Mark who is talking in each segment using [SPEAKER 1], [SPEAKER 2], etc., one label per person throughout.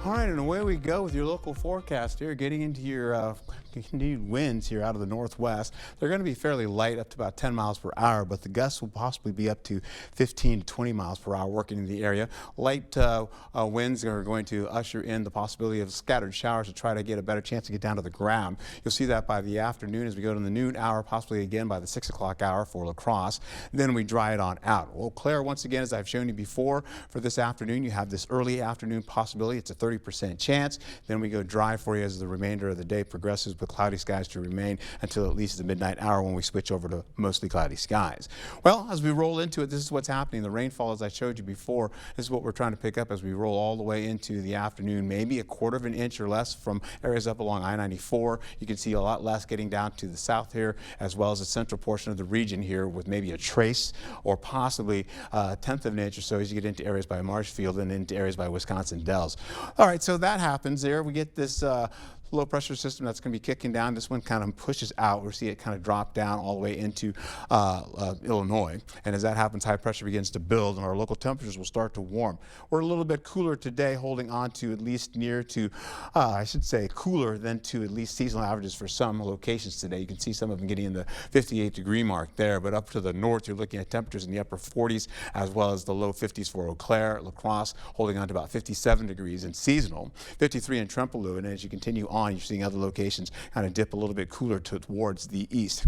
[SPEAKER 1] All right, and away we go with your local forecast here, getting into your continued winds here out of the northwest. They're going to be fairly light, up to about 10 miles per hour, but the gusts will possibly be up to 15 to 20 miles per hour working in the area. Light winds are going to usher in the possibility of scattered showers to try to get a better chance to get down to the ground. You'll see that by the afternoon as we go to the noon hour, possibly again by the 6 o'clock hour for La Crosse. Then we dry it on out. Eau Claire, once again, as I've shown you before, for this afternoon, you have this early afternoon possibility. It's a 30% chance. Then we go dry for you as the remainder of the day progresses, with cloudy skies to remain until at least the midnight hour when we switch over to mostly cloudy skies. Well, as we roll into it, this is what's happening. The rainfall, as I showed you before, this is what we're trying to pick up as we roll all the way into the afternoon. Maybe a quarter of an inch or less from areas up along I-94. You can see a lot less getting down to the south here, as well as the central portion of the region here, with maybe a trace or possibly a tenth of an inch or so as you get into areas by Marshfield and into areas by Wisconsin Dells. All right, so that happens there. We get this low pressure system that's going to be kicking down. This one kind of pushes out. We see it kind of drop down all the way into Illinois. And as that happens, high pressure begins to build and our local temperatures will start to warm. We're a little bit cooler today, holding on to at least near to, I should say, cooler than to at least seasonal averages for some locations today. You can see some of them getting in the 58-degree mark there, but up to the north, you're looking at temperatures in the upper 40s, as well as the low 50s for Eau Claire, La Crosse, holding on to about 57 degrees in seasonal, 53 in Trempealeau, and as you continue on, you're seeing other locations kind of dip a little bit cooler towards the east.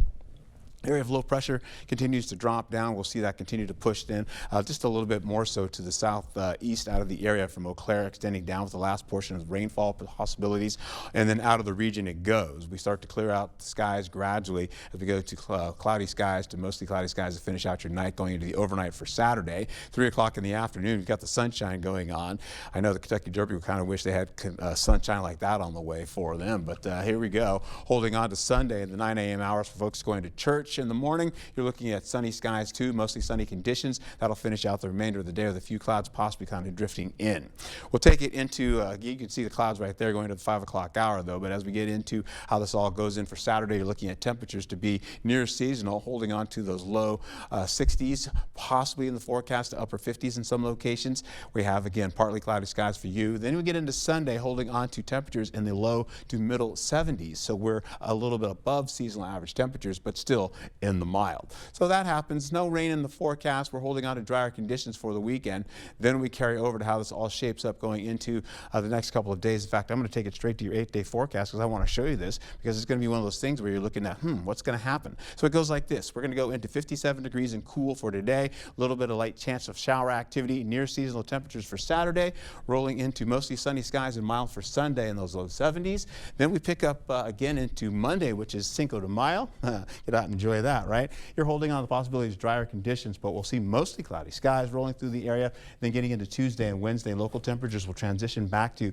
[SPEAKER 1] Area of low pressure continues to drop down. We'll see that continue to push in just a little bit more so to the southeast out of the area from Eau Claire, extending down with the last portion of rainfall possibilities, and then out of the region it goes. We start to clear out the skies gradually as we go to cloudy skies to mostly cloudy skies to finish out your night, going into the overnight for Saturday. 3 o'clock in the afternoon, you've got the sunshine going on. I know the Kentucky Derby would kind of wish they had sunshine like that on the way for them, but here we go, holding on to Sunday in the 9 a.m. hours for folks going to church. In the morning, you're looking at sunny skies too, mostly sunny conditions. That'll finish out the remainder of the day with a few clouds possibly kind of drifting in. We'll take it into, you can see the clouds right there going to the 5 o'clock hour though, but as we get into how this all goes in for Saturday, you're looking at temperatures to be near seasonal, holding on to those low 60s, possibly in the forecast to upper 50s in some locations. We have, again, partly cloudy skies for you. Then we get into Sunday, holding on to temperatures in the low to middle 70s. So we're a little bit above seasonal average temperatures, but still in the mild. So that happens. No rain in the forecast. We're holding on to drier conditions for the weekend. Then we carry over to how this all shapes up going into the next couple of days. In fact, I'm going to take it straight to your 8-day forecast because I want to show you this, because it's going to be one of those things where you're looking at, what's going to happen? So it goes like this. We're going to go into 57 degrees and cool for today. A little bit of light chance of shower activity, near seasonal temperatures for Saturday, rolling into mostly sunny skies and mild for Sunday in those low 70s. Then we pick up again into Monday, which is Cinco de Mayo. Get out and enjoy that, right? You're holding on to the possibilities of drier conditions, but we'll see mostly cloudy skies rolling through the area. Then getting into Tuesday and Wednesday, local temperatures will transition back to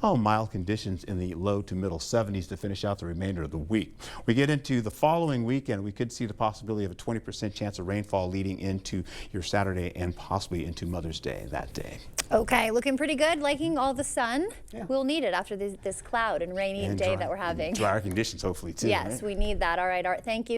[SPEAKER 1] mild conditions in the low to middle 70s to finish out the remainder of the week. We get into the following weekend, we could see the possibility of a 20% chance of rainfall leading into your Saturday and possibly into Mother's Day that day.
[SPEAKER 2] Okay, looking pretty good, liking all the sun. Yeah. We'll need it after this cloud and rainy day that we're having.
[SPEAKER 1] Drier conditions hopefully too.
[SPEAKER 2] Yes,
[SPEAKER 1] right?
[SPEAKER 2] We need that. All right, Art, thank you.